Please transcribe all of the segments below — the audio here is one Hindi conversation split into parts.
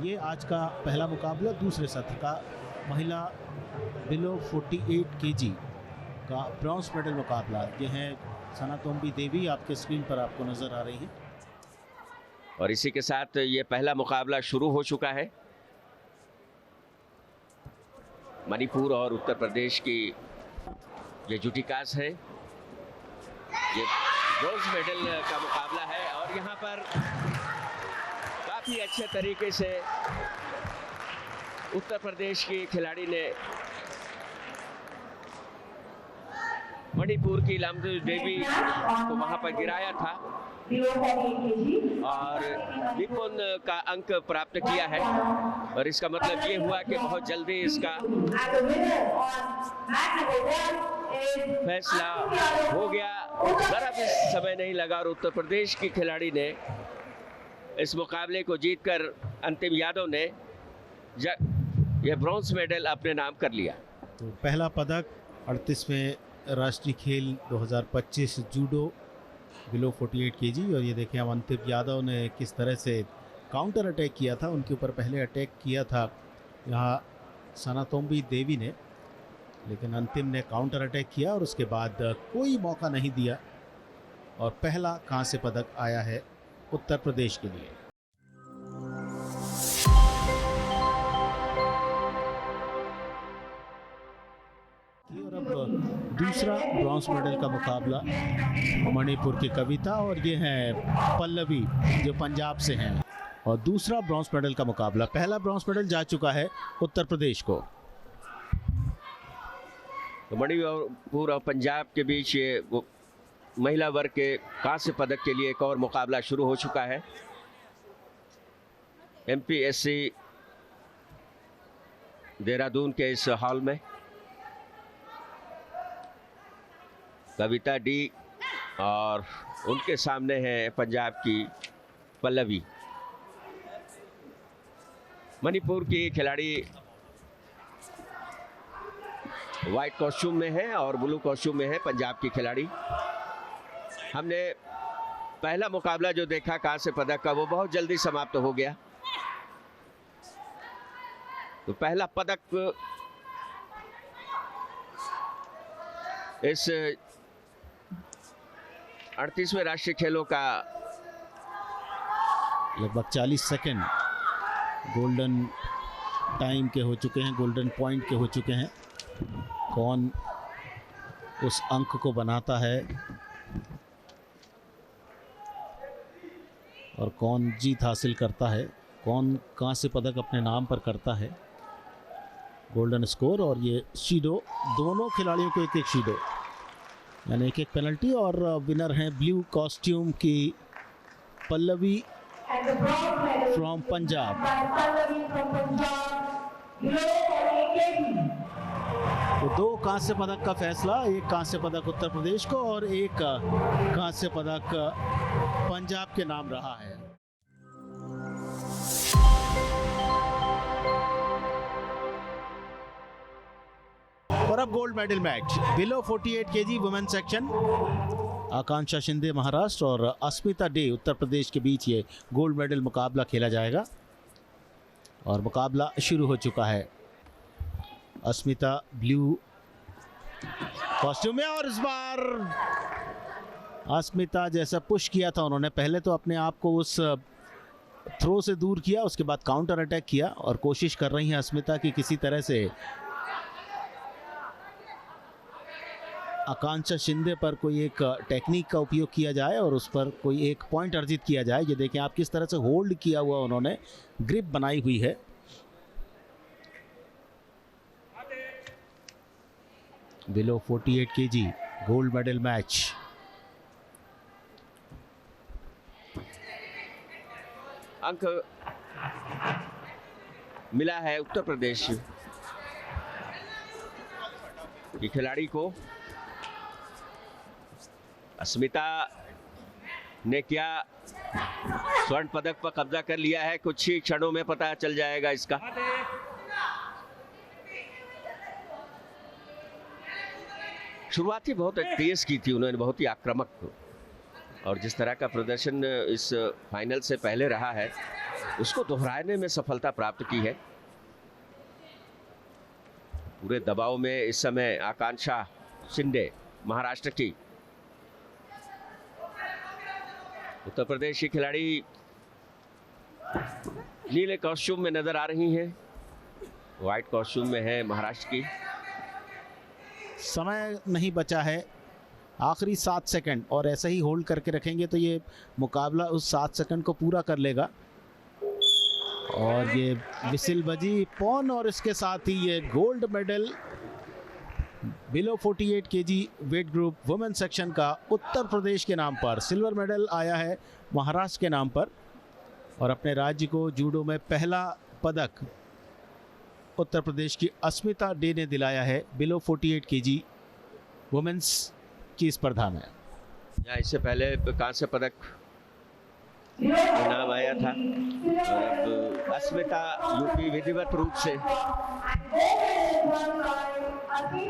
ये आज का पहला मुकाबला दूसरे सत्र का महिला बिलो 48 केजी का ब्रॉन्ज मेडल मुकाबला। ये है सनातोम्बी देवी, आपके स्क्रीन पर आपको नजर आ रही है। और इसी के साथ ये पहला मुकाबला शुरू हो चुका है। मणिपुर और उत्तर प्रदेश की ये जुटिकास है। ये ब्रॉन्ज मेडल का मुकाबला है और यहाँ पर काफी अच्छे तरीके से उत्तर प्रदेश की खिलाड़ी ने मणिपुर की लामदू देवी को वहां पर गिराया था और विपुन का अंक प्राप्त किया है। और इसका मतलब ये हुआ कि बहुत जल्दी इसका फैसला हो गया। जरा भी समय नहीं लगा और उत्तर प्रदेश की खिलाड़ी ने इस मुकाबले को जीतकर अंतिम यादव ने यह ब्रॉन्ज मेडल अपने नाम कर लिया। तो पहला पदक 38वें राष्ट्रीय खेल 2025 जूडो बिलो 48 केजी। और ये देखें हम अंतिम यादव ने किस तरह से काउंटर अटैक किया था। उनके ऊपर पहले अटैक किया था यहाँ सनातोम्बी देवी ने, लेकिन अंतिम ने काउंटर अटैक किया और उसके बाद कोई मौका नहीं दिया और पहला कांस्य पदक आया है उत्तर प्रदेश के लिए। और अब दूसरा ब्रॉन्ज मेडल का मुकाबला मणिपुर की कविता और ये है पल्लवी जो पंजाब से हैं। और दूसरा ब्रॉन्ज मेडल का मुकाबला, पहला ब्रॉन्ज मेडल जा चुका है उत्तर प्रदेश को। तो मणिपुर और पंजाब के बीच ये महिला वर्ग के कांस्य पदक के लिए एक और मुकाबला शुरू हो चुका है। MPSC देहरादून के इस हॉल में कविता डी और उनके सामने है पंजाब की पल्लवी। मणिपुर की खिलाड़ी व्हाइट कॉस्ट्यूम में है और ब्लू कॉस्ट्यूम में है पंजाब की खिलाड़ी। हमने पहला मुकाबला जो देखा कांस्य पदक का, वो बहुत जल्दी समाप्त हो गया। तो पहला पदक इस 38वें राष्ट्रीय खेलों का लगभग 40 सेकंड गोल्डन टाइम के हो चुके हैं, गोल्डन पॉइंट के हो चुके हैं। कौन उस अंक को बनाता है और कौन जीत हासिल करता है, कौन कांस्य पदक अपने नाम पर करता है। गोल्डन स्कोर और ये शीडो, दोनों खिलाड़ियों को एक एक शीडो, यानी एक एक पेनल्टी। और विनर हैं ब्लू कॉस्ट्यूम की पल्लवी फ्रॉम पंजाब। तो दो कांस्य पदक का फैसला, एक कांस्य पदक उत्तर प्रदेश को और एक कांस्य पदक पंजाब के नाम रहा है। और अब gold medal match below 48 KG women section, Akanksha Shinde Maharashtra और अस्मिता डे उत्तर प्रदेश के बीच ये गोल्ड मेडल मुकाबला खेला जाएगा। और मुकाबला शुरू हो चुका है। अस्मिता ब्लू कॉस्ट्यूम में और इस बार अस्मिता जैसा पुश किया था उन्होंने, पहले तो अपने आप को उस थ्रो से दूर किया, उसके बाद काउंटर अटैक किया और कोशिश कर रही हैं अस्मिता की किसी तरह से आकांक्षा शिंदे पर कोई एक टेक्निक का उपयोग किया जाए और उस पर कोई एक पॉइंट अर्जित किया जाए। ये देखें आप किस तरह से होल्ड किया हुआ उन्होंने, ग्रिप बनाई हुई है। Below 48 KG gold medal match. अंक मिला है उत्तर प्रदेश की खिलाड़ी को। अस्मिता ने क्या स्वर्ण पदक पर कब्जा कर लिया है, कुछ ही क्षणों में पता चल जाएगा इसका। शुरुआत ही बहुत तेज की थी उन्होंने, बहुत ही आक्रामक और जिस तरह का प्रदर्शन इस फाइनल से पहले रहा है उसको दोहराने में सफलता प्राप्त की है। पूरे दबाव में इस समय आकांक्षा शिंदे महाराष्ट्र की। उत्तर प्रदेश की खिलाड़ी नीले कॉस्ट्यूम में नजर आ रही हैं, व्हाइट कॉस्ट्यूम में है महाराष्ट्र की। समय नहीं बचा है, आखिरी 7 सेकंड, और ऐसे ही होल्ड करके रखेंगे तो ये मुकाबला उस 7 सेकंड को पूरा कर लेगा। और ये विसिल बजी पॉन, और इसके साथ ही ये gold medal below 48 KG weight group women section का उत्तर प्रदेश के नाम पर। सिल्वर मेडल आया है महाराष्ट्र के नाम पर, और अपने राज्य को जूडो में पहला पदक उत्तर प्रदेश की अस्मिता डे ने दिलाया है बिलो 48 केजी वुमेन्स की स्पर्धा में। यहाँ इससे पहले कांस्य पदक नाम आया था, और अब अस्मिता यूपी विधिवत रूप से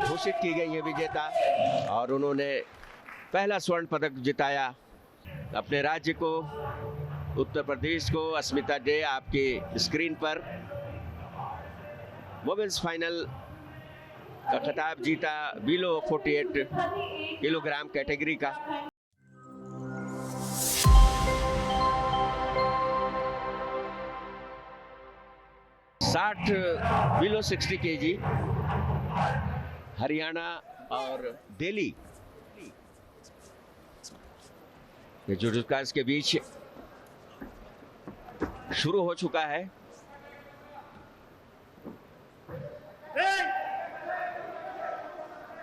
घोषित की गई है विजेता, और उन्होंने पहला स्वर्ण पदक जिताया अपने राज्य को, उत्तर प्रदेश को। अस्मिता डे आपके स्क्रीन पर वुमेन्स फाइनल का खिताब जीता बिलो 48 किलोग्राम कैटेगरी का। बिलो 60 केजी हरियाणा और दिल्ली के जुडोकास के बीच शुरू हो चुका है।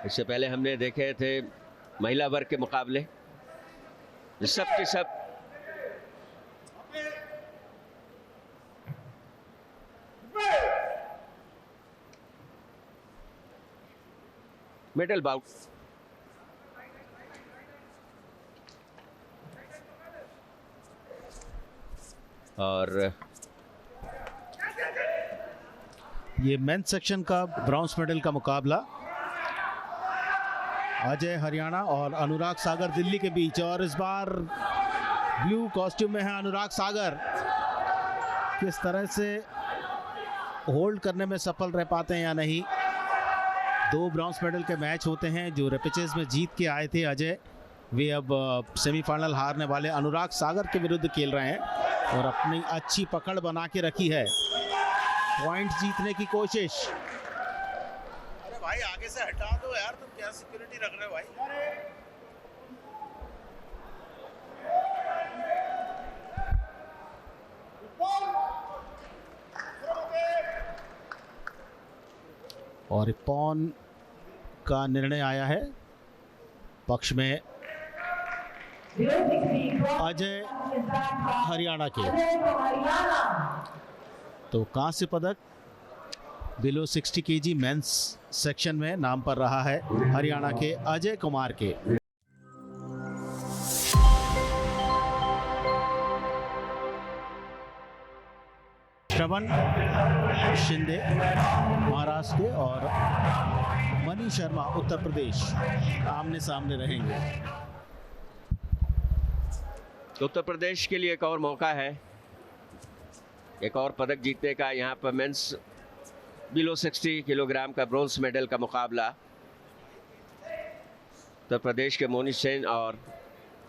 इससे पहले हमने देखे थे महिला वर्ग के मुकाबले, सब के सब मेडल बाउट। और ये मेंस सेक्शन का ब्रॉन्ज मेडल का मुकाबला अजय हरियाणा और अनुराग सागर दिल्ली के बीच, और इस बार ब्लू कॉस्ट्यूम में है अनुराग सागर। किस तरह से होल्ड करने में सफल रह पाते हैं या नहीं। 2 ब्रॉन्ज मेडल के मैच होते हैं जो रेपेचेज में जीत के आए थे अजय, वे अब सेमीफाइनल हारने वाले अनुराग सागर के विरुद्ध खेल रहे हैं, और अपनी अच्छी पकड़ बना के रखी है, पॉइंट जीतने की कोशिश। अरे भाई आगे से हटा दो यार, तुम क्या सिक्योरिटी रख रहे हो भाई। और पॉन का निर्णय आया है पक्ष में अजय हरियाणा के। तो कांस्य पदक बिलो 60 केजी मेंस सेक्शन में नाम पर रहा है हरियाणा के अजय कुमार के। श्रवण शिंदे महाराष्ट्र के और मनी शर्मा उत्तर प्रदेश आमने सामने रहेंगे। उत्तर प्रदेश के लिए एक और मौका है, एक और पदक जीतने का। यहाँ पर मेंस बिलो 60 किलोग्राम का ब्रॉन्ज मेडल का मुकाबला उत्तर प्रदेश के मोनी सेन और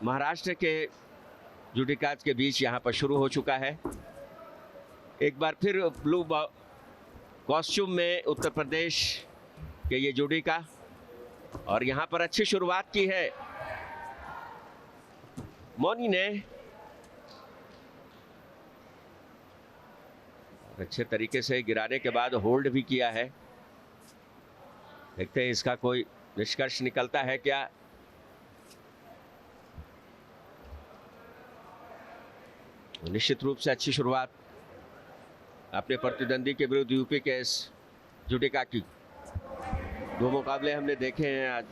महाराष्ट्र के जुडिकाज के बीच यहाँ पर शुरू हो चुका है। एक बार फिर ब्लू कॉस्ट्यूम में उत्तर प्रदेश के ये जुडिका, और यहाँ पर अच्छी शुरुआत की है मोनी ने। अच्छे तरीके से गिराने के बाद होल्ड भी किया है। देखते हैं इसका कोई निष्कर्ष निकलता है क्या। निश्चित रूप से अच्छी शुरुआत अपने प्रतिद्वंदी के विरुद्ध यूपी के इस जुडिका की। 2 मुकाबले हमने देखे हैं आज,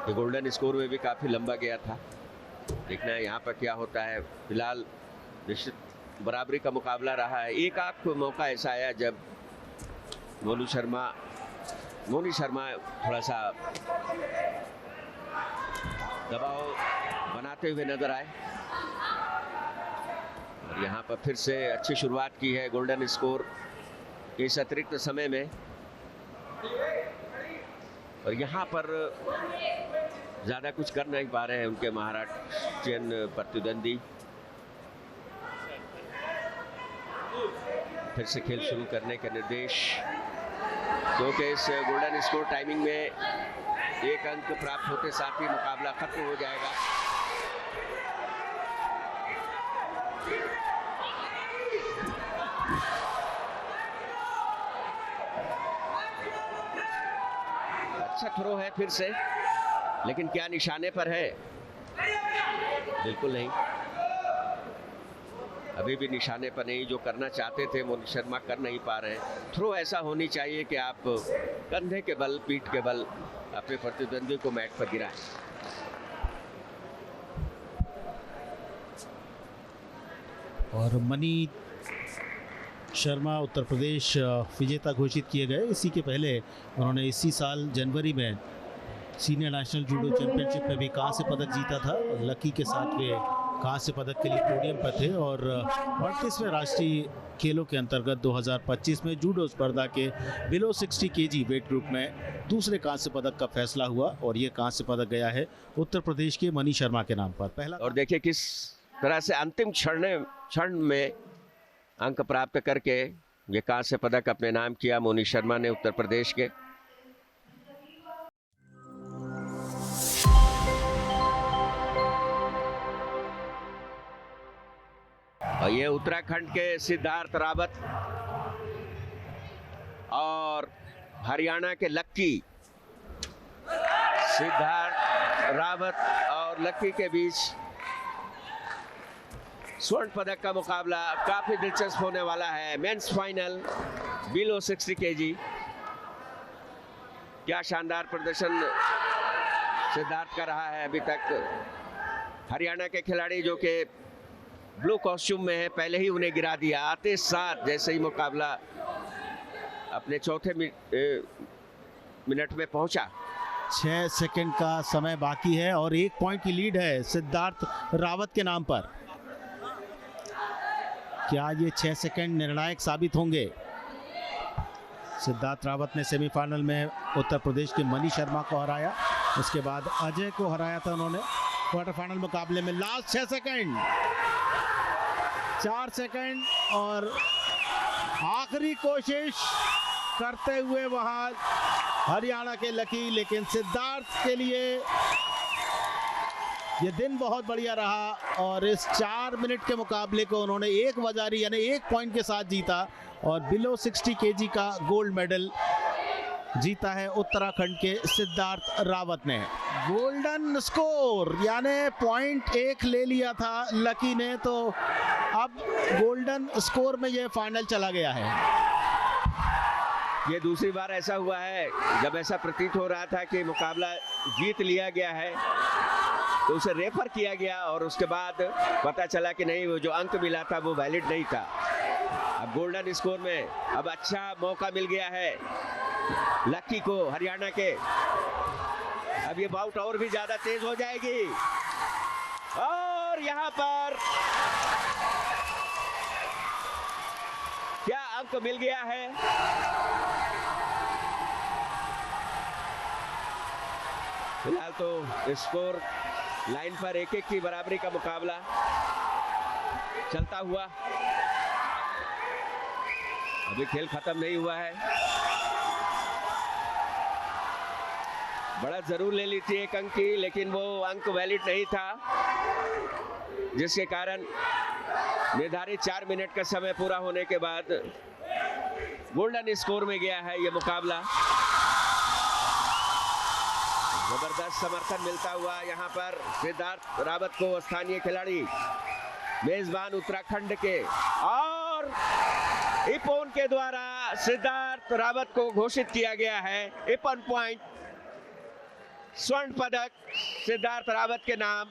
तो गोल्डन स्कोर में भी काफ़ी लंबा गया था। देखना है यहाँ पर क्या होता है। फिलहाल निश्चित बराबरी का मुकाबला रहा है। एक आध मौका ऐसा आया जब मोनी शर्मा थोड़ा सा दबाव बनाते हुए नजर आए। और यहाँ पर फिर से अच्छी शुरुआत की है गोल्डन स्कोर इस अतिरिक्त समय में। और यहाँ पर ज्यादा कुछ कर नहीं पा रहे हैं उनके महाराष्ट्रियन प्रतिद्वंदी। फिर से खेल शुरू करने का निर्देश, क्योंकि इस गोल्डन स्कोर टाइमिंग में एक अंक प्राप्त होते साथ ही मुकाबला खत्म हो जाएगा। अच्छा थ्रो है फिर से, लेकिन क्या निशाने पर है? बिल्कुल नहीं, अभी भी निशाने पर नहीं। जो करना चाहते थे मोहित शर्मा कर नहीं पा रहे हैं। थ्रो ऐसा होनी चाहिए कि आप कंधे के बल, पीठ के बल अपने प्रतिद्वंदी को मैट पर गिराएं। और मनी शर्मा उत्तर प्रदेश विजेता घोषित किए गए। इसी के पहले उन्होंने इसी साल जनवरी में सीनियर नेशनल जूडो चैंपियनशिप में भी कांस्य पदक जीता था। लकी के साथ वे कांस्य पदक के लिए पोडियम पर थे। और 38वें राष्ट्रीय खेलों के अंतर्गत 2025 में जूडो स्पर्धा के बिलो 60 केजी वेट ग्रुप में दूसरे कांस्य पदक का फैसला हुआ और ये कांस्य पदक गया है उत्तर प्रदेश के मनी शर्मा के नाम पर। पहला और देखिए किस तरह से अंतिम क्षण में अंक प्राप्त करके ये कांस्य पदक अपने नाम किया मोनी शर्मा ने उत्तर प्रदेश के। और ये उत्तराखंड के सिद्धार्थ रावत और हरियाणा के लक्की। सिद्धार्थ रावत और लक्की के बीच स्वर्ण पदक का मुकाबला काफी दिलचस्प होने वाला है। Men's final below 60 KG. क्या शानदार प्रदर्शन सिद्धार्थ का रहा है अभी तक। हरियाणा के खिलाड़ी जो कि ब्लू कॉस्ट्यूम में है, पहले ही उन्हें गिरा दिया आते साथ जैसे ही मुकाबला अपने चौथे मिनट में पहुंचा। 6 सेकंड का समय बाकी है और 1 पॉइंट की लीड है सिद्धार्थ रावत के नाम पर। क्या ये 6 सेकंड निर्णायक साबित होंगे? सिद्धार्थ रावत ने सेमीफाइनल में उत्तर प्रदेश के मनी शर्मा को हराया, उसके बाद अजय को हराया था उन्होंने। क्वार्टर फाइनल मुकाबले में लास्ट 6 सेकंड, 4 सेकंड और आखिरी कोशिश करते हुए वहां हरियाणा के लकी। लेकिन सिद्धार्थ के लिए ये दिन बहुत बढ़िया रहा और इस 4 मिनट के मुकाबले को उन्होंने 1 वजारी यानी 1 पॉइंट के साथ जीता और बिलो 60 केजी का गोल्ड मेडल जीता है उत्तराखंड के सिद्धार्थ रावत ने। गोल्डन स्कोर यानी पॉइंट 1 ले लिया था लकी ने, तो अब गोल्डन स्कोर में ये फाइनल चला गया है। ये दूसरी बार ऐसा हुआ है जब ऐसा प्रतीत हो रहा था कि मुकाबला जीत लिया गया है तो उसे रेफर किया गया और उसके बाद पता चला कि नहीं, वो जो अंक मिला था वो वैलिड नहीं था। अब गोल्डन स्कोर में अब अच्छा मौका मिल गया है लकी को, हरियाणा के। अब ये बाउट और भी ज्यादा तेज हो जाएगी और यहाँ पर क्या अंक मिल गया है? फिलहाल तो स्कोर लाइन पर 1-1 की बराबरी का मुकाबला चलता हुआ। अभी खेल खत्म नहीं हुआ है। बढ़त जरूर ले ली थी 1 अंक की, लेकिन वो अंक वैलिड नहीं था, जिसके कारण निर्धारित 4 मिनट का समय पूरा होने के बाद गोल्डन स्कोर में गया है ये मुकाबला। जबरदस्त समर्थन मिलता हुआ यहाँ पर सिद्धार्थ रावत को, स्थानीय खिलाड़ी मेजबान उत्तराखंड के, और इपोन के द्वारा सिद्धार्थ रावत को घोषित किया गया है इपन पॉइंट स्वर्ण पदक सिद्धार्थ रावत के नाम।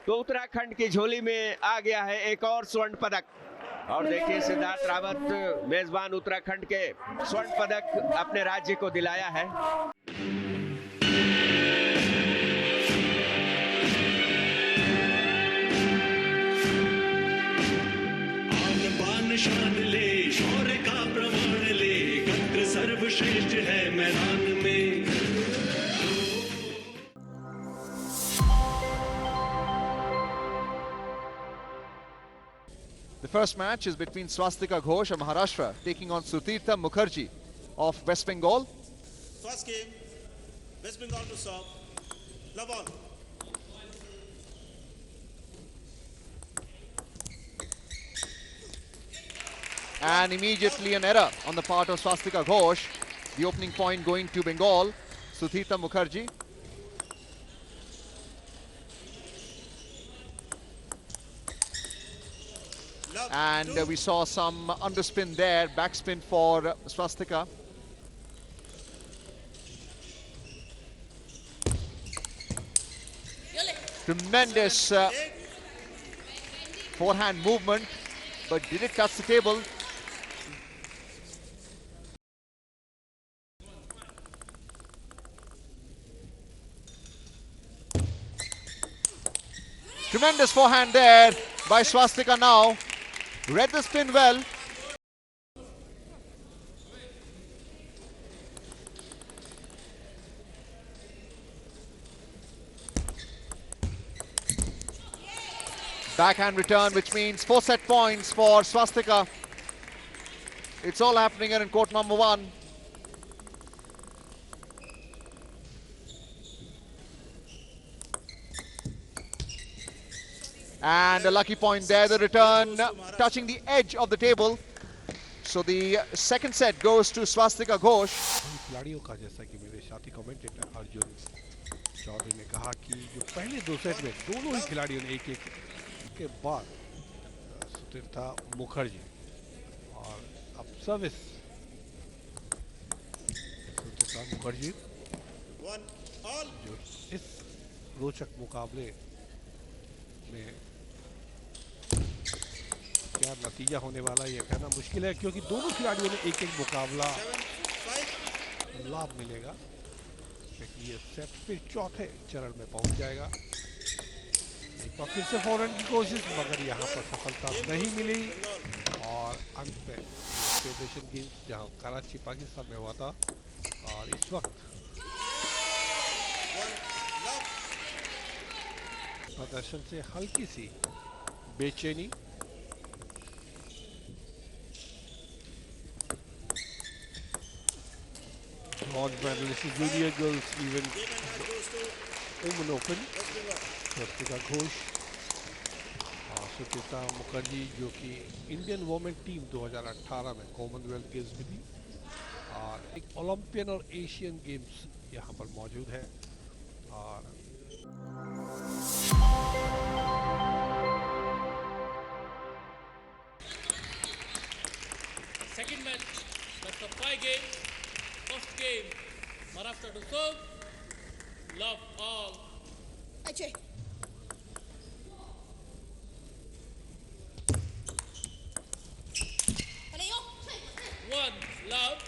तो उत्तराखंड की झोली में आ गया है एक और स्वर्ण पदक। और देखिए सिद्धार्थ रावत मेजबान उत्तराखंड के स्वर्ण पदक अपने राज्य को दिलाया है। निशान ले, शौर्य का प्रमाण ले, एकत्र सर्वश्रेष्ठ है मैदान में। The first match is between Swastika Ghosh of Maharashtra taking on Sutirtha Mukherjee of West Bengal. First game, West Bengal to serve. Love all. And immediately an error on the part of Swastika Ghosh. The opening point going to Bengal, Sutirtha Mukherjee. Love And two. we saw some underspin there, backspin for Swastika. Tremendous forehand movement, but did it touch the table? Tremendous forehand there by Swastika now. Read the spin well. Backhand return, which means 4 set points for Swastika. It's all happening here in court number 1. And a lucky point there, the return touching the edge of the table. So the second set goes to Swastika Ghosh. खिलाड़ियों का, जैसा कि मेरे साथी कमेंटेटर अर्जुन चौधरी ने कहा कि जो पहले 2 सेट में दोनों ही खिलाड़ियों ने एक के बाद सुतीर्था मुखर्जी और अब सर्विस सुतीर्था मुखर्जी 1-all. जो इस रोचक मुकाबले में क्या नतीजा होने वाला ये कहना मुश्किल है, क्योंकि दोनों खिलाड़ियों ने एक मुकाबला 7-5. लाभ मिलेगा, क्योंकि ये सेट फिर चौथे चरण में पहुंच जाएगा। एक बार फिर से फॉरन की कोशिश, मगर यहाँ पर सफलता नहीं मिली और अंत में फेडरेशन गेम्स जहाँ कराची पाकिस्तान में हुआ था और इस वक्त 1 love. प्रदर्शन से हल्की सी बेचैनी। Bronze medallist junior girls event Game and match goes to women open West Bengal. Swastika Ghosh और सुतीर्था मुखर्जी, जो कि इंडियन वुमेन टीम 2018 में कॉमनवेल्थ गेम्स में थी और एक ओलंपियन और एशियन गेम्स यहाँ पर मौजूद है। और Second match, best of 5 games. First game, Maharashtra to serve. Love all. Ajay. One, love.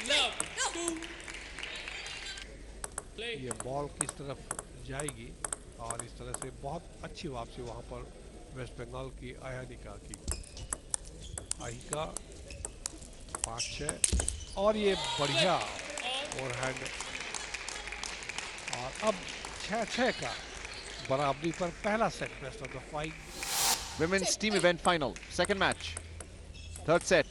Love, two. Play. ये बॉल किस तरफ जाएगी और इस तरह से बहुत अच्छी वापसी वहाँ पर वेस्ट बंगाल की अयानिका की। अहिका 5-6 और ये बढ़िया ओवरहैंड और अब 6-6 का बराबरी पर पहला set best of the 5। Women's team event final, second match, third set.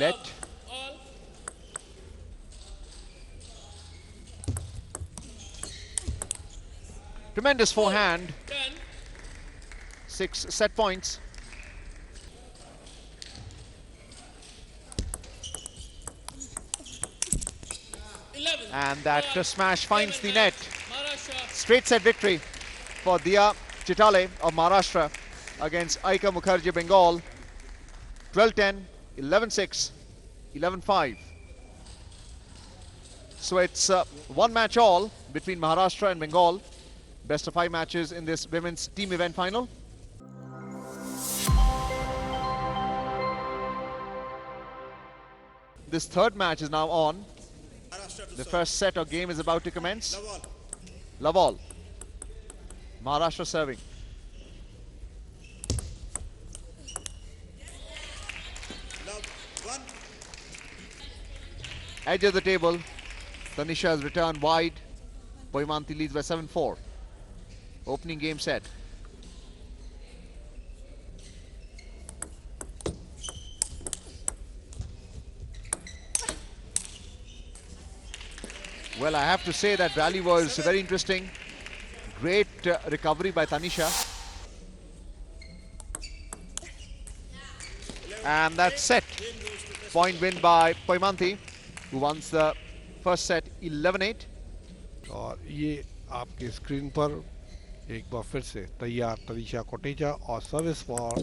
Let. All. Tremendous forehand, 10. 6 set points. And that smash finds the net. Straight set victory for Dia Chitale of Maharashtra against Aika Mukherjee Bengal. 12-10, 11-6, 11-5. So it's one match all. between Maharashtra and Bengal. Best of 5 matches in this women's team event final. This third match is now on. The first set or game is about to commence. Love all. Maharashtra serving. Edge of the table. Tanisha has returned wide. Poimanti leads by 7-4. Opening game set. Well, I have to say that rally was very interesting. Great recovery by Tanisha. And that's set. Point win by Poimanti, who wins the first set 11-8. और ये आपके स्क्रीन पर एक बार फिर से तैयार तनीषा कोटेचा और सर्विस फॉर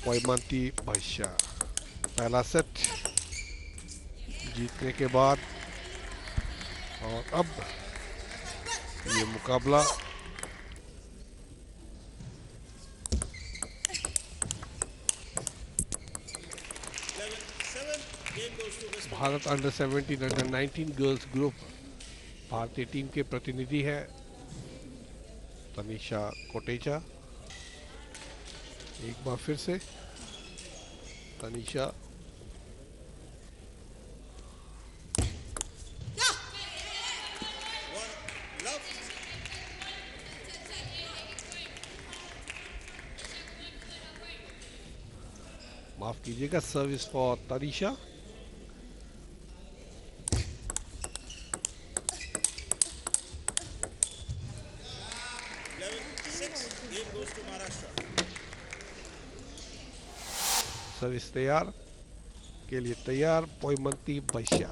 पोइमांती भाष्या। पहला सेट जीतने के बाद और अब ये मुकाबला Bharat under 17 under 19 girls group भारतीय टीम के प्रतिनिधि है तनीषा कोटेचा। एक बार फिर से तनीषा माफ कीजिएगा सर्विस फॉर तनीषा। सर्विस तैयार के लिए तैयार पोइमांती भाष्या।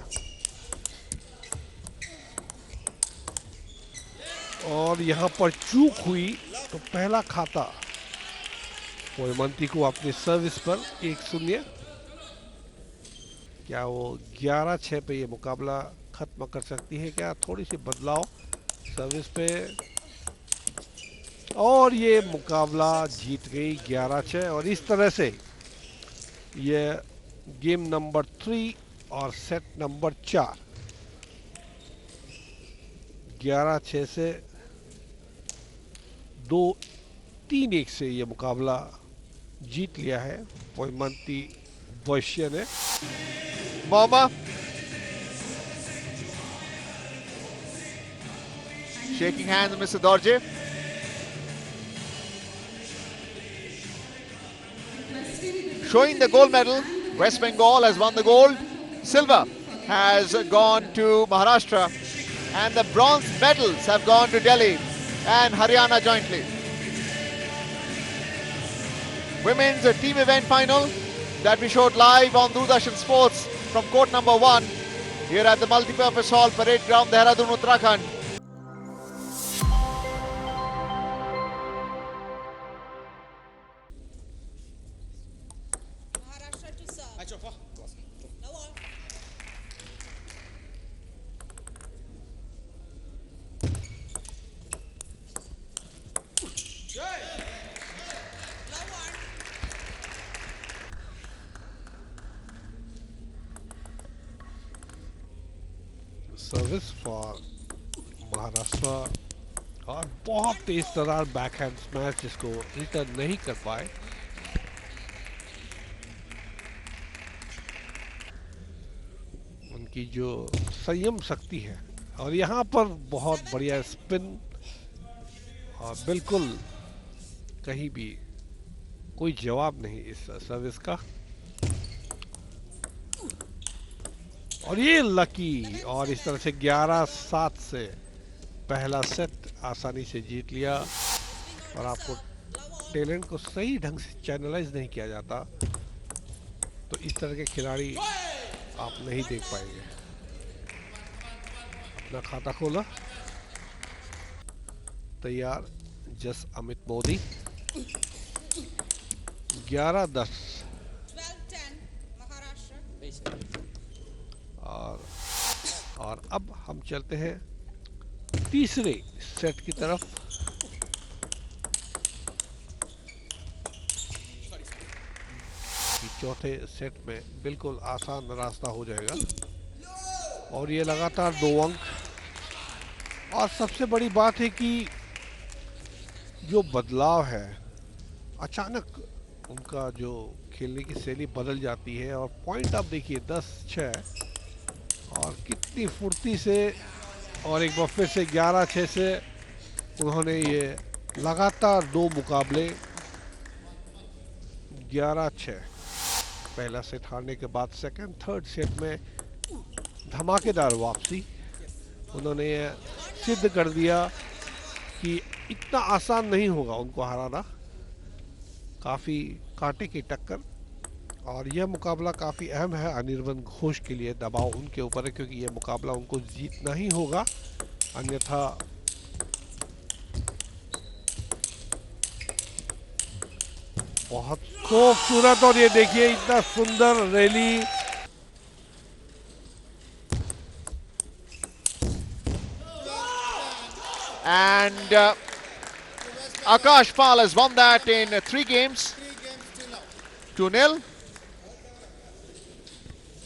और यहां पर चूक हुई तो पहला खाता पोइमांती को अपने सर्विस पर 1-0। क्या वो 11-6 पे ये मुकाबला खत्म कर सकती है? क्या थोड़ी सी बदलाव सर्विस पे और ये मुकाबला जीत गई 11-6। और इस तरह से ये गेम नंबर 3 और सेट नंबर 4 11-6 से 2-3-1 से ये मुकाबला जीत लिया है पोइमांती भाष्या ने। Mama shaking hands with Mr. Dorje. Showing the gold medal, West Bengal has won the gold. Silver has gone to Maharashtra, and the bronze medals have gone to Delhi and Haryana jointly. Women's team event final that we showed live on Doordarshan Sports from court number 1 here at the Multipurpose Hall, Parade Ground, Dehradun, Uttarakhand. Service for Maharashtra और बहुत तेज तरार बैकहैंड स्मैश जिसको रिटर्न नहीं कर पाए। उनकी जो संयम शक्ति है और यहाँ पर बहुत बढ़िया स्पिन और बिल्कुल कहीं भी कोई जवाब नहीं इस सर्विस का। और ये लकी और इस तरह से 11-7 से पहला सेट आसानी से जीत लिया। और आपको टैलेंट को सही ढंग से चैनलाइज नहीं किया जाता तो इस तरह के खिलाड़ी आप नहीं देख पाएंगे। अपना खाता खोला, तैयार जस अमित मोदी। 11-10 और और अब हम चलते हैं तीसरे सेट की तरफ। चौथे सेट में बिल्कुल आसान रास्ता हो जाएगा और ये लगातार 2 अंक। और सबसे बड़ी बात है कि जो बदलाव है, अचानक उनका जो खेलने की शैली बदल जाती है और पॉइंट आप देखिए 10-6 और कितनी फुर्ती से, और एक बार फिर से 11-6 से उन्होंने ये लगातार 2 मुकाबले 11-6। पहला सेट हारने के बाद सेकंड थर्ड सेट में धमाकेदार वापसी। उन्होंने ये सिद्ध कर दिया कि इतना आसान नहीं होगा उनको हराना। काफ़ी कांटे की टक्कर, और यह मुकाबला काफ़ी अहम है अनिर्बन घोष के लिए। दबाव उनके ऊपर है क्योंकि यह मुकाबला उनको जीतना ही होगा, अन्यथा बहुत खूबसूरत। और ये देखिए इतना सुंदर rally. And Akash Pal has won that in 3 games. 2-0,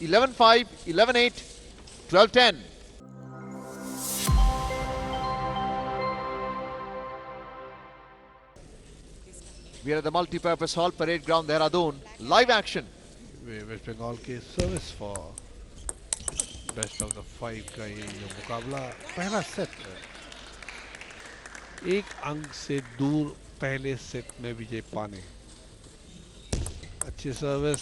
11-5, 11-8, 12-10. We are at the multi-purpose hall, Parade Ground, Dehradun. Live action. West Bengal के service for best of the 5 का ये मुकाबला। पहला सेट 1 अंक से दूर पहले सेट में विजय पाने। अच्छी सर्विस,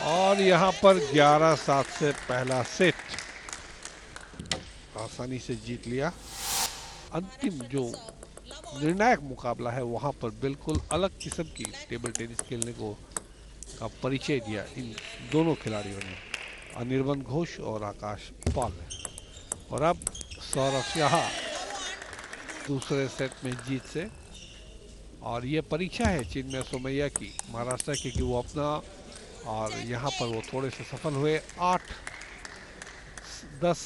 और यहाँ पर 11-7 से पहला सेट आसानी से जीत लिया। अंतिम जो निर्णायक मुकाबला है वहाँ पर बिल्कुल अलग किस्म की टेबल टेनिस खेलने को का परिचय दिया इन दोनों खिलाड़ियों ने, अनिर्बन घोष और आकाश पाल ने। और अब सौरभ शाह दूसरे सेट में जीत से, और ये परीक्षा है चिन्मय सोमैया की महाराष्ट्र की कि वो अपना, और यहाँ पर वो थोड़े से सफल हुए। 8-10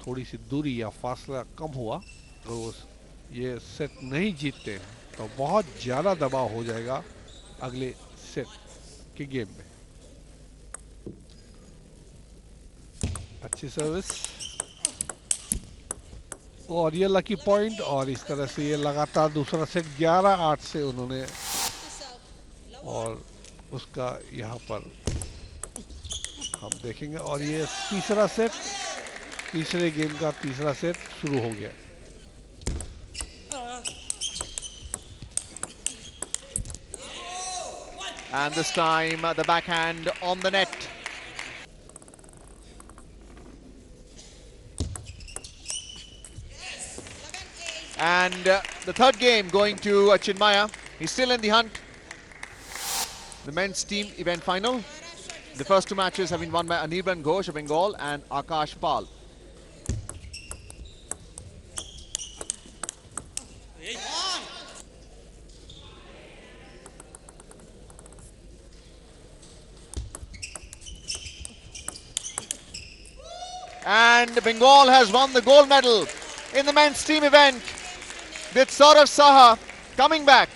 थोड़ी सी दूरी या फासला कम हुआ। तो वो ये सेट नहीं जीतते तो बहुत ज़्यादा दबाव हो जाएगा अगले सेट के गेम में। अच्छी सर्विस, और ये लकी पॉइंट, और इस तरह से ये लगातार दूसरा सेट 11-8 से उन्होंने, और उसका यहाँ पर हम देखेंगे। और ये तीसरा सेट, तीसरे गेम का तीसरा सेट शुरू हो गया। And this time the backhand on the net. And the third game going to Chinmaya. He's still in the hunt. The men's team event final. The first 2 matches have been won by Anirban Ghosh of Bengal and Akash Pal. And Bengal has won the gold medal in the men's team event, with Saurav Saha coming back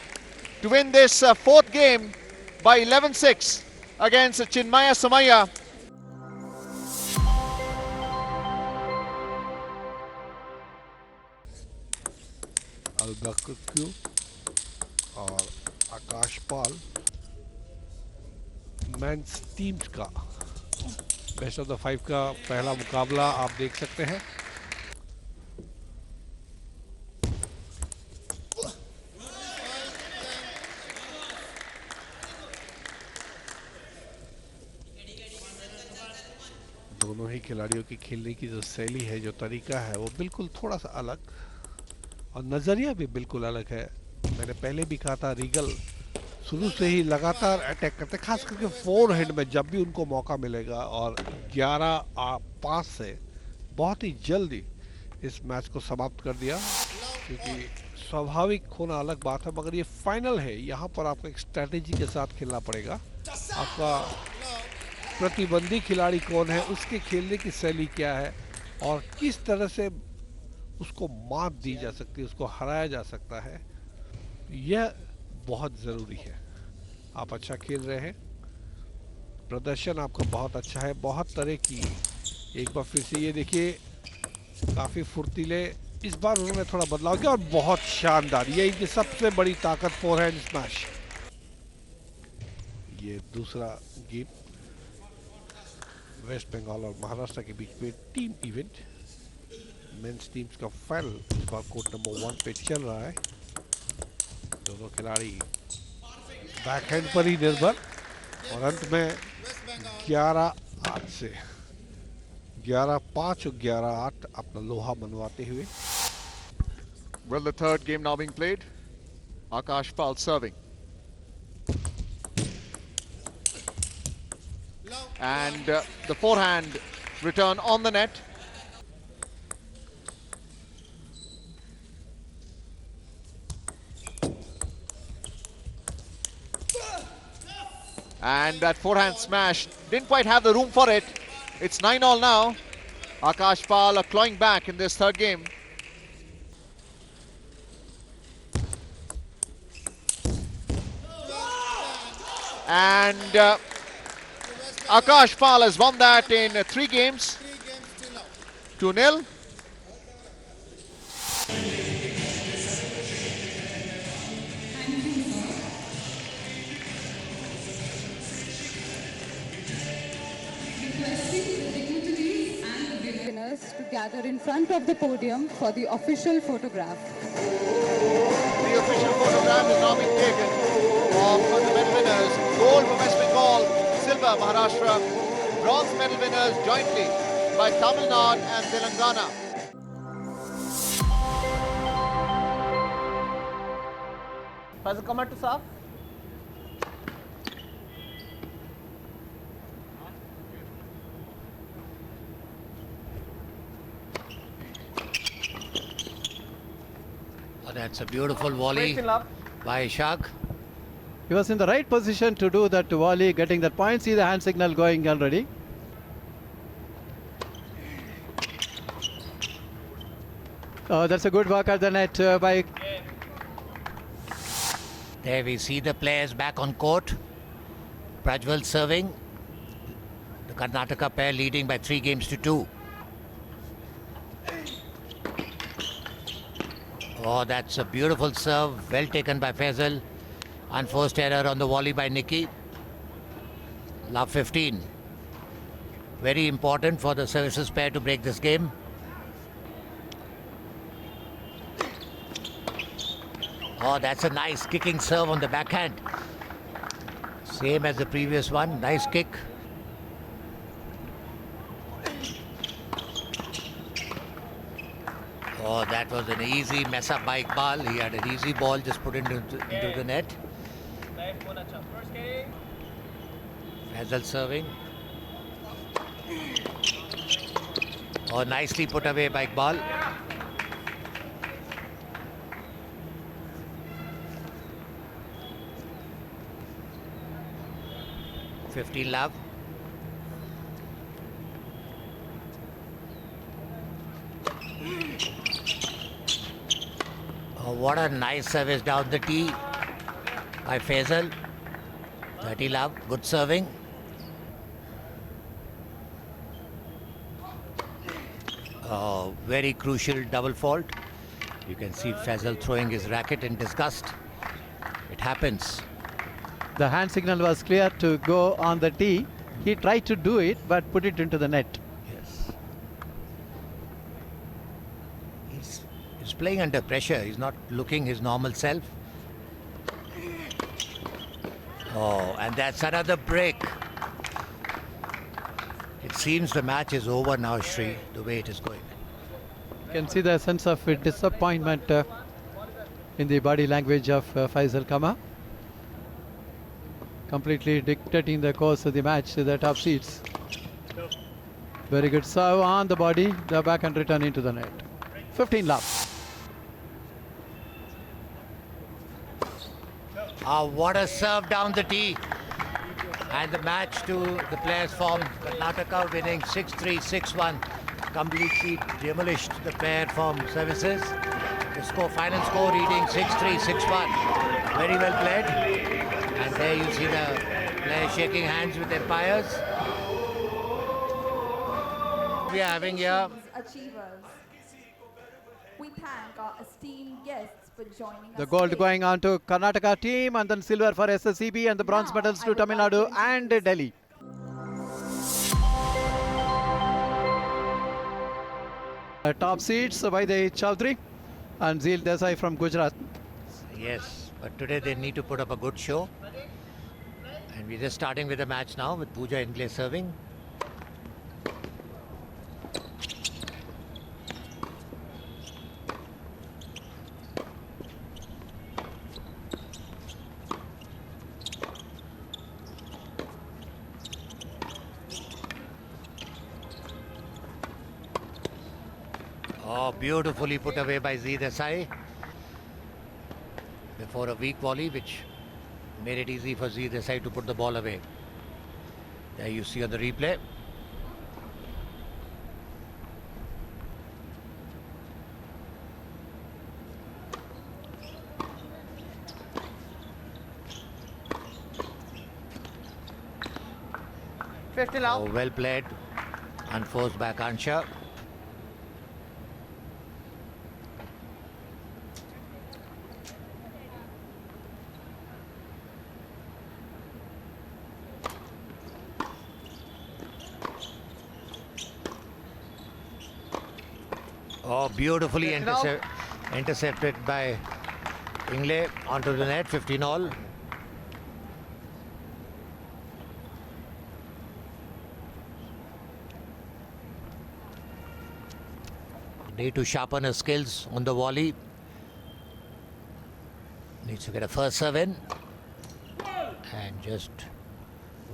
to win this 4th game by 11-6 against Chinmaya Somaiya. अलबकर्क्यू और आकाश पाल मेंस टीम्स का बेस्ट ऑफ द 5 का पहला मुकाबला आप देख सकते हैं। दोनों ही खिलाड़ियों की खेलने की जो शैली है, जो तरीका है, वो बिल्कुल थोड़ा सा अलग, और नज़रिया भी बिल्कुल अलग है। मैंने पहले भी कहा था, रीगल शुरू से ही लगातार अटैक करते, खास करके 4 हेड में जब भी उनको मौका मिलेगा, और 11-5 से बहुत ही जल्दी इस मैच को समाप्त कर दिया। क्योंकि स्वाभाविक होना अलग बात है, मगर ये फाइनल है, यहाँ पर आपको एक स्ट्रैटेजी के साथ खेलना पड़ेगा। आपका प्रतिबंधी खिलाड़ी कौन है, उसके खेलने की शैली क्या है और किस तरह से उसको मात दी जा सकती है, उसको हराया जा सकता है, यह बहुत ज़रूरी है। आप अच्छा खेल रहे हैं, प्रदर्शन आपका बहुत अच्छा है, बहुत तरह की। एक बार फिर से ये देखिए, काफ़ी फुर्तीले, इस बार उन्होंने थोड़ा बदलाव किया और बहुत शानदार, ये इनकी सबसे बड़ी ताकत फोरहैंड स्मैश। ये दूसरा गेम वेस्ट बंगाल और महाराष्ट्र के बीच में टीम इवेंट, मेंस टीम्स का फाइनल इस बार कोर्ट नंबर 1 पे चल रहा है। दोनों खिलाड़ी बैकहैंड पर ही निर्भर और अंत में 11-8 से 11-5 और 11-8 अपना लोहा मनवाते हुए। Well, the third game now being played. Akash Pal serving. And the forehand return on the net. And that forehand smash didn't quite have the room for it. It's 9-all now. Akash Pal are clawing back in this third game. And Akash Pal has won that in 3 games. 2-0. To gather in front of the podium for the official photograph. The official photograph is now being taken of the medal winners. Gold for West Bengal, silver Maharashtra, bronze medal winners jointly by Tamil Nadu and Telangana. First come out to serve. That's a beautiful volley by Ishaq. He was in the right position to do that volley, getting that point. See the hand signal going already. Oh, that's a good work at the net by. There we see the players back on court. Prajwal serving. The Karnataka pair leading by 3 games to 2. Oh, that's a beautiful serve. Well taken by Faisal. Unforced error on the volley by Nikki. Love 15. Very important for the services pair to break this game. Oh, that's a nice kicking serve on the backhand. Same as the previous one. Nice kick. Oh, that was an easy mess up by Iqbal. He had an easy ball, just put it into the net. Faisal serving. Oh, nicely put away by Iqbal. $15 love. Oh, what a nice service down the tee by Faisal. 30 love. Good serving. Oh, very crucial double fault. You can see Faisal throwing his racket in disgust. It happens. The hand signal was clear to go on the tee. He tried to do it, but put it into the net. Yes. He's playing under pressure. He's not looking his normal self. Oh, and that's another break. It seems the match is over now, Shri, the way it is going. You can see the sense of disappointment in the body language of Faisal Kama. Completely dictating the course of the match to the top seats. Very good serve on the body, the backhand return into the net. 15 love. What a serve down the tee. And the match to the players from Karnataka winning 6-3, 6-1. Completely demolished the pair from services. The final score reading 6-3, 6-1. Very well played. And there you see the players shaking hands with umpires. We are having here achievers. We thank our esteemed guests for joining us. The gold today. going on to Karnataka team, and then silver for SSCB, and the bronze medals to Tamil Nadu and Delhi. Top seeds by the Chaudhary and Zeel Desai from Gujarat. Yes, but today they need to put up a good show. And we're just starting with the match now with Pooja Ingle serving. Oh, beautifully put away by Zee Desai before a weak volley, which made it easy for Zee Desai to put the ball away. There you see on the replay. Oh, well played. Unforced by Akansha. Oh, beautifully intercepted by Ingle onto the net, 15 all. Need to sharpen his skills on the volley. Needs to get a first serve in. And just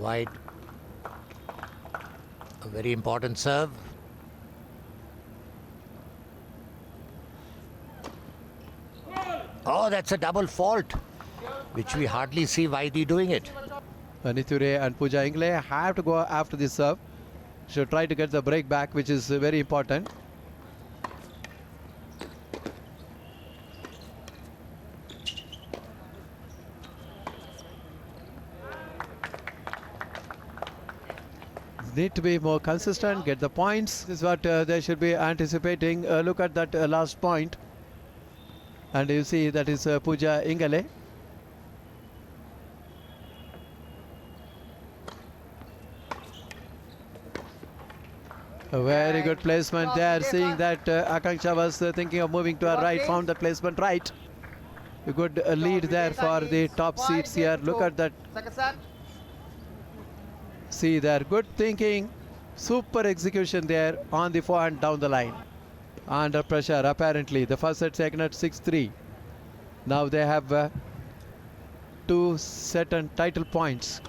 wide. A very important serve. Oh, that's a double fault, which we hardly see Vaidi doing it. Nithure and Pooja Ingle have to go after this serve. Should try to get the break back, which is very important. Need to be more consistent, get the points. This is what they should be anticipating. Look at that last point. And you see that is Pooja Ingle. A very good placement there. Seeing that Akanksha was thinking of moving to her right, found the placement right. A good lead there for the top seeds here. Look at that. See there, good thinking, super execution there on the forehand down the line. Under pressure, apparently. The first set second at 6-3. Now they have 2 set and title points.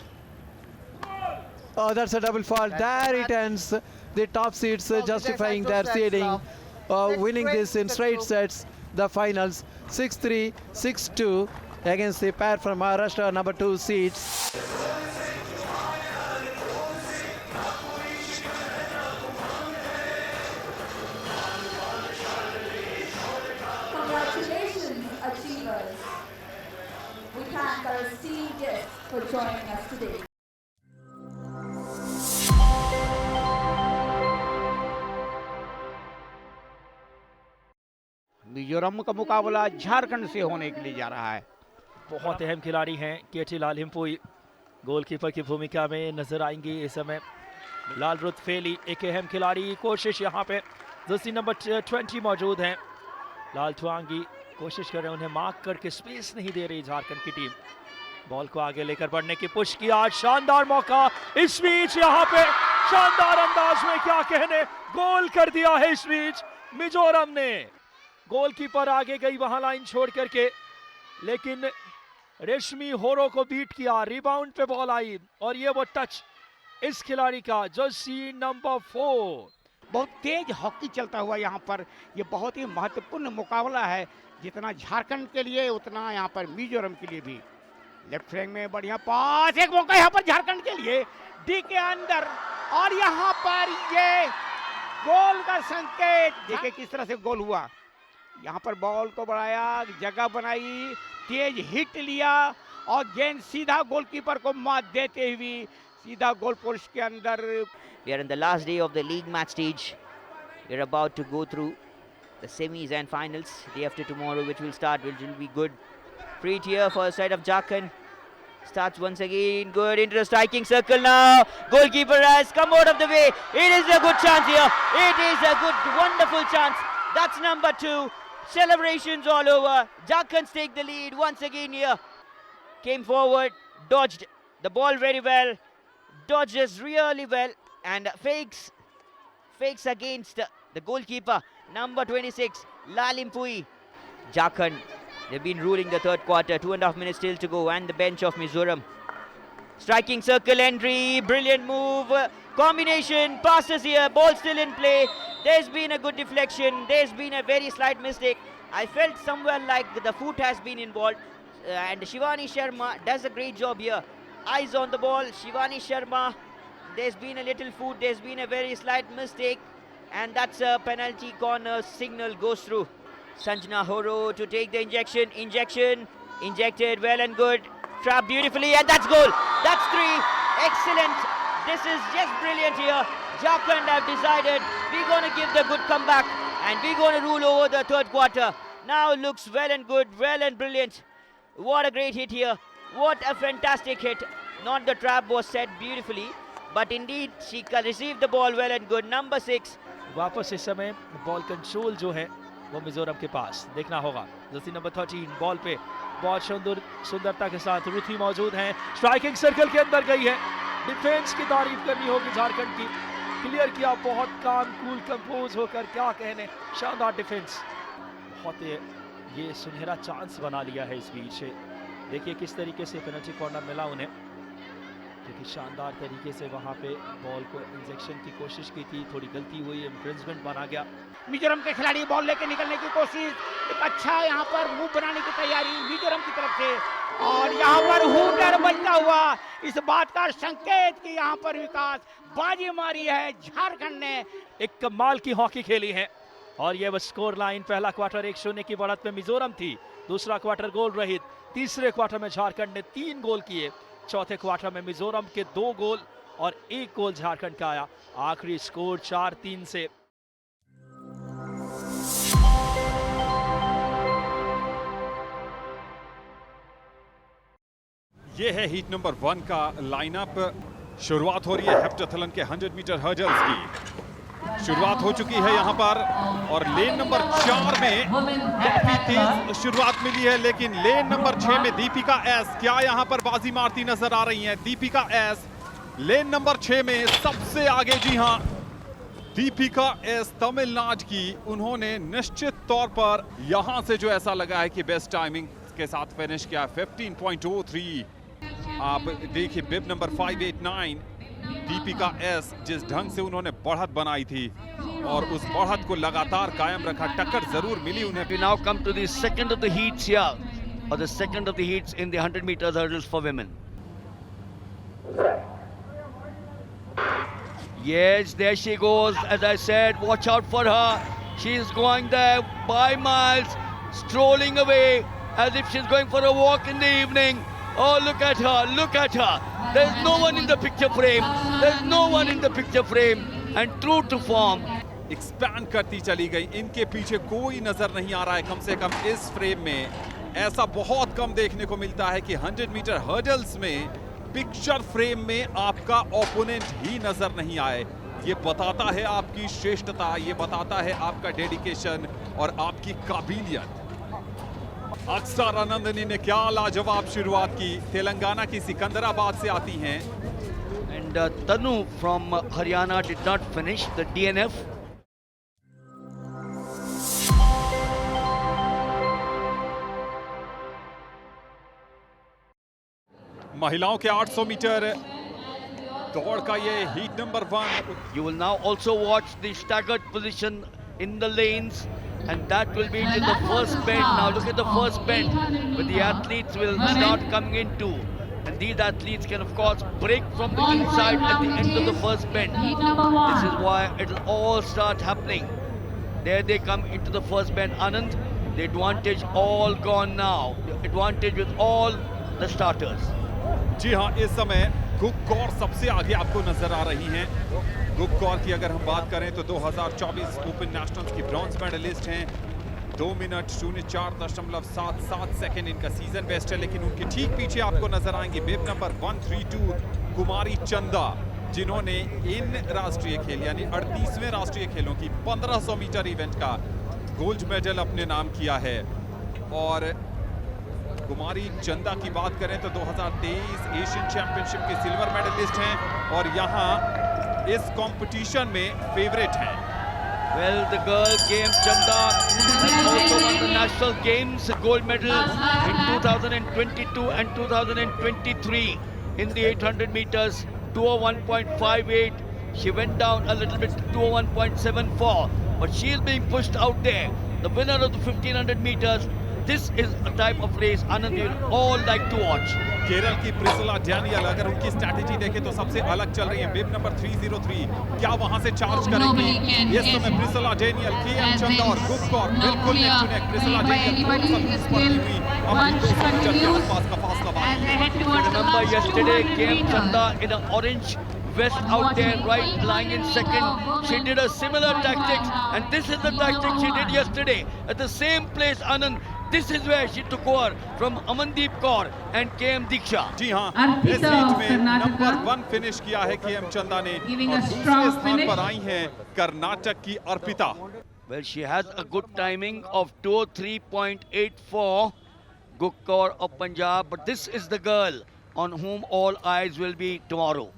Oh, that's a double fault. There it ends. The top seeds justifying their seeding, winning this in straight sets. The finals 6-3, 6-2 against the pair from Maharashtra, number 2 seeds. Congratulations, achievers. We thank our esteemed guests for joining us today. Mizoram का मुकाबला झारखंड से होने के लिए जा रहा है। बहुत अहम खिलाड़ी हैं केटी लालिमपुई, गोलकीपर की भूमिका में नजर आएंगे इस समय। लालरुत फेली एक अहम खिलाड़ी, कोशिश यहाँ पे जर्सी नंबर 20 मौजूद हैं। लाल थुआंगी कोशिश कर रहे हैं, उन्हें मार्क करके स्पेस नहीं दे रही झारखंड की टीम। बॉल को आगे लेकर बढ़ने की पुश किया, शानदार मौका इस बीच, यहाँ पे शानदार अंदाज में क्या कहने, गोल कर दिया है इस बीच मिजोरम ने। गोलकीपर आगे गई वहां लाइन छोड़ करके, लेकिन रेशमी होरो को बीट किया, रिबाउंड पे बॉल आई और ये वो टच इस खिलाड़ी का, जर्सी नंबर 4। बहुत तेज हॉकी चलता हुआ यहाँ पर, ये बहुत ही महत्वपूर्ण मुकाबला है, जितना झारखंड के लिए उतना यहाँ पर मिजोरम के लिए भी। लेफ्ट फ्लैंक में बढ़िया पास, एक मौका यहाँ पर झारखंड के लिए डी के अंदर, और यहाँ पर ये गोल का संकेत। देखिए किस तरह से गोल हुआ, यहाँ पर बॉल को बढ़ाया, जगह बनाई, तेज हिट लिया और गेंद सीधा गोलकीपर को मात देते हुए सीधा गोल पोस्ट के अंदर। We are in the last day of the league match stage. We are about to go through the semis and finals. Day after tomorrow, which will start, which will be good. Free here for the side of Jharkhand. Starts once again, good into the striking circle now. Goalkeeper has come out of the way. It is a good chance here. It is a good, wonderful chance. That's number 2. Celebrations all over. Jharkhand take the lead once again here. Came forward, dodged the ball very well. Dodges really well and fakes against the goalkeeper, number 26, Lalimpui. Jharkhand, they've been ruling the third quarter, 2.5 minutes still to go, and the bench of Mizoram. Striking circle entry, brilliant move, combination, passes here, ball still in play. There's been a good deflection, there's been a very slight mistake. I felt somewhere like the foot has been involved, and Shivani Sharma does a great job here. Eyes on the ball, Shivani Sharma. There's been a little foot, there's been a very slight mistake, and that's a penalty corner signal goes through. Sanjana Horo to take the injection, injected well and good, trapped beautifully, and that's goal. That's 3, excellent. This is just brilliant here. Jharkhand have decided we're going to give the good comeback, and we're going to rule over the third quarter. Now looks well and good, well and brilliant. What a great hit here. What a fantastic hit. Not the trap was set beautifully, but indeed she received the ball well and good. Number 6. वापस इस समय बॉल कंट्रोल जो है वो मिजोरम के पास देखना होगा। जर्सी नंबर 13 बॉल पे बहुत सुंदरता के साथ रुथी मौजूद हैं। स्ट्राइकिंग सर्कल के अंदर गई है। डिफेंस की तारीफ करनी होगी झारखंड की। क्लियर किया बहुत काम, कूल कंपोज होकर, क्या कहने, शानदार डिफेंस। बहुत ये सुनहरा चांस बना लिया है इस बीच से। देखिए किस तरीके से पेनल्टी कॉर्नर मिला उन्हें, क्योंकि शानदार तरीके से वहां पे बॉल को इंजेक्शन की कोशिश की थी, थोड़ी गलती हुई, इन्फ्रिंजमेंट बना गया। मिजोरम के खिलाड़ी बॉल लेके निकलने की कोशिश, एक अच्छा यहाँ पर मूव बनाने की तैयारी मिजोरम की तरफ से, और यहाँ पर हूटर बजता हुआ इस बात का संकेत कि यहाँ पर विकास बाजी मारी है झारखंड ने। एक कमाल की हॉकी खेली है, और ये बस स्कोर लाइन पहला क्वार्टर 1-0 की बढ़त में मिजोरम थी, दूसरा क्वार्टर गोल रहित, तीसरे क्वार्टर में झारखंड ने 3 गोल किए, चौथे क्वार्टर में मिजोरम के 2 गोल और 1 गोल झारखंड का आया। आखिरी स्कोर 4-3 से। ये है हीट नंबर 1 का लाइनअप। शुरुआत हो रही है हेप्टाथलन के 100 मीटर हर्डल्स की। शुरुआत हो चुकी है यहाँ पर, और लेन नंबर 4 में काफी तेज शुरुआत मिली है, लेकिन लेन नंबर 6 में दीपिका एस क्या यहाँ पर बाजी मारती नजर आ रही हैं। दीपिका एस लेन नंबर 6 में सबसे आगे। जी हाँ, दीपिका एस तमिलनाडु की, उन्होंने निश्चित तौर पर यहाँ से जो ऐसा लगा है कि बेस्ट टाइमिंग के साथ फिनिश किया 15.03। आप देखिए बिब नंबर 589 दीपिका एस जिस ढंग से उन्होंने बढ़त बनाई थी और उस बढ़त को लगातार कायम रखा, टक्कर जरूर मिली उन्हें। We now come to the second of the heats here, or the second of the heats in the 100 meters hurdles for women. Yes, there she goes. As I said, watch out for her. She's going there by miles, strolling away as if she's going for a walk in the evening. Oh, look at her, look at her. There's no one in the picture frame. There's no one in the picture frame. And true to form. Expand करती चली गई, इनके पीछे कोई नजर नहीं आ रहा है। कम से कम इस फ्रेम में ऐसा बहुत कम देखने को मिलता है कि 100 मीटर हर्डल्स में पिक्चर फ्रेम में आपका ओपोनेंट ही नजर नहीं आए। ये बताता है आपकी श्रेष्ठता, ये बताता है आपका डेडिकेशन और आपकी काबिलियत। अक्षर आनंदनी ने क्या लाजवाब शुरुआत की, तेलंगाना की सिकंदराबाद से आती हैं। And Tanu from Haryana did not finish the DNF. महिलाओं के 800 मीटर दौड़ का ये heat number 1। You will now also watch the staggered position in the lanes, and that will be to the first bend. Now look at the first bend, where the athletes will start coming into. And these athletes can, of course, break from the inside at the end of the first bend. This is why it will all start happening. There they come into the first bend. Anand, the advantage all gone now. The advantage with all the starters. जी हाँ, इस समय गुक कौर सबसे आगे आपको नजर आ रही हैं। गुक कौर की अगर हम बात करें तो 2024 ओपन नेशनल्स की ब्रॉन्ज मेडलिस्ट हैं। 2 मिनट 04.77 सेकंड इनका सीजन बेस्ट है, लेकिन उनके ठीक पीछे आपको नजर आएंगे बिब नंबर 132 कुमारी चंदा, जिन्होंने इन राष्ट्रीय खेल यानी 38वें राष्ट्रीय खेलों की 1500 मीटर इवेंट का गोल्ड मेडल अपने नाम किया है। और कुमारी चंदा की बात करें तो 2023 एशियन चैंपियनशिप के सिल्वर मेडलिस्ट हैं और यहाँ इस कंपटीशन में फेवरेट हैं। Well, the girl KM Chanda has also won the national games gold medal in 2022 and 2023 in the 800 meters, 201.58. She went down a little bit to 201.74, but she is being pushed out there. The winner of the 1500 meters. This is a type of race Anand will all like to watch. Kerala की प्रिसिला डैनियल, अगर उनकी स्ट्रैटेजी देखें तो सबसे अलग चल रही है। बिब नंबर 303 क्या वहां से चार्ज करेंगी? इस समय प्रिसिला डैनियल, केएम चंदा और गुक कौर बिल्कुल neck to neck. Priscilla Daniel थोड़ा सा लूज पड़ती हुई अब 200 मीटर के आसपास का फासला बाकी है। Remember yesterday KM Chanda in an orange vest out there, right, lying in second. She did a similar tactics, and this is the tactic she did yesterday at the same place. Anand, this is where she took over from Amandeep Kaur and KM Diksha. जी हाँ, इस हीट में नंबर 1 फिनिश किया है केएम चंदा ने और दूसरे स्थान पर आई हैं कर्नाटक की Arpita. Well, she has a good timing of 203.84, Guk Kaur of Punjab, but this is the girl on whom all eyes will be tomorrow.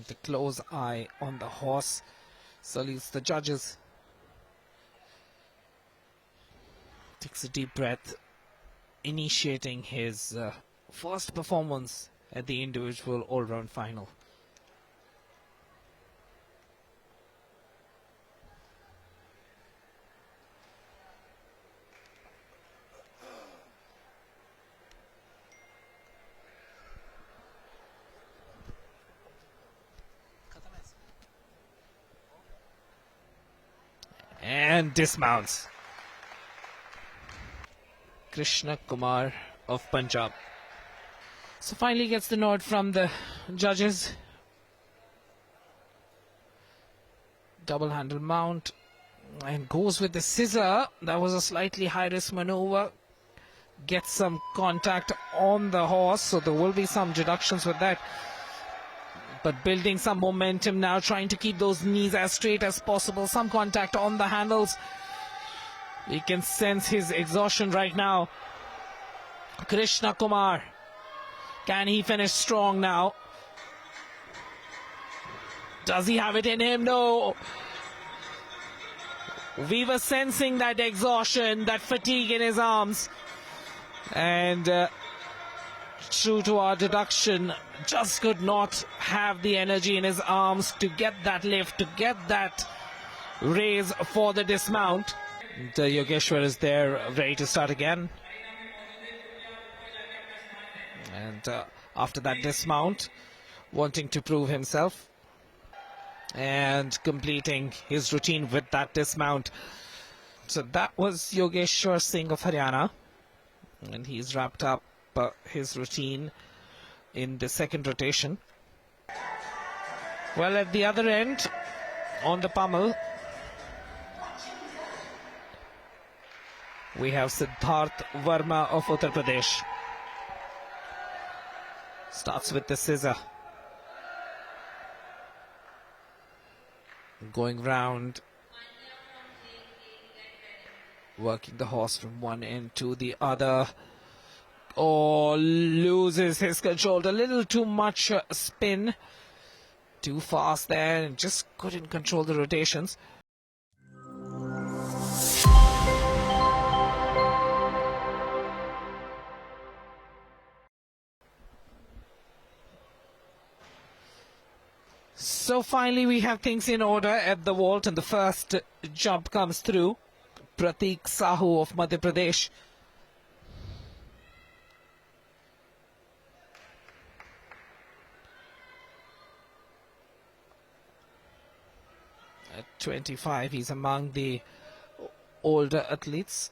The close eye on the horse salutes the judges. Takes a deep breath, initiating his first performance at the individual all-round final. And dismounts. Krishna Kumar of Punjab. So finally gets the nod from the judges. Double handle mount and goes with the scissor. That was a slightly high risk maneuver. Gets some contact on the horse, so there will be some deductions with that. But building some momentum now, trying to keep those knees as straight as possible. Some contact on the handles. You can sense his exhaustion right now. Krishna Kumar. Can he finish strong now? Does he have it in him? No. We were sensing that exhaustion, that fatigue in his arms. And true to our deduction, just could not have the energy in his arms to get that lift, to get that raise for the dismount. The Yogeshwar is there, ready to start again. And after that dismount, wanting to prove himself and completing his routine with that dismount. So that was Yogeshwar Singh of Haryana, and he's wrapped up his routine in the second rotation. Well, at the other end, on the pommel, we have Siddharth Verma of Uttar Pradesh. Starts with the scissor. Going round, working the horse from one end to the other. Oh, loses his control. A little too much spin. Too fast there and just couldn't control the rotations. So finally we have things in order at the vault, and the first jump comes through. Pratik Sahu of Madhya Pradesh. At 25, he's among the older athletes.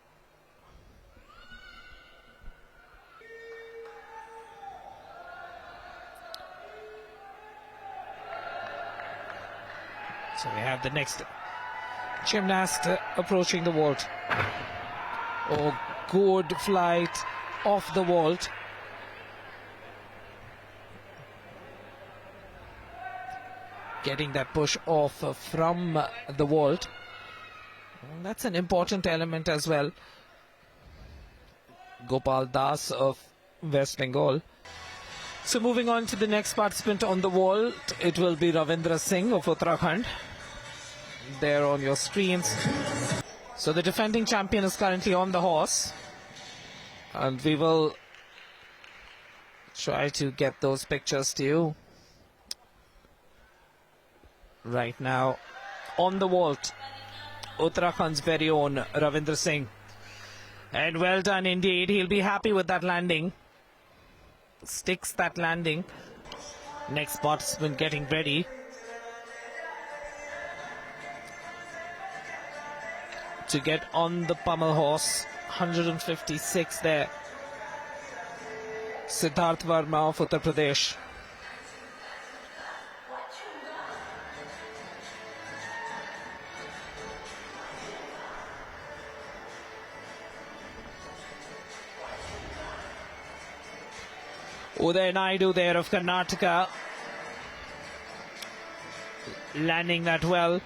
So we have the next gymnast approaching the vault. Oh, good flight off the vault. Getting that push off from the vault. And that's an important element as well. Gopal Das of West Bengal. So moving on to the next participant on the vault, it will be Ravindra Singh of Uttarakhand. There on your screens. So the defending champion is currently on the horse. And we will try to get those pictures to you. Right now, on the vault, Uttarakhand's very own Ravindra Singh. And well done indeed. He'll be happy with that landing. Sticks that landing. Next participant getting ready. To get on the pummel horse. 156 there. Siddharth Verma of Uttar Pradesh. Uday Naidu there of Karnataka, landing that well.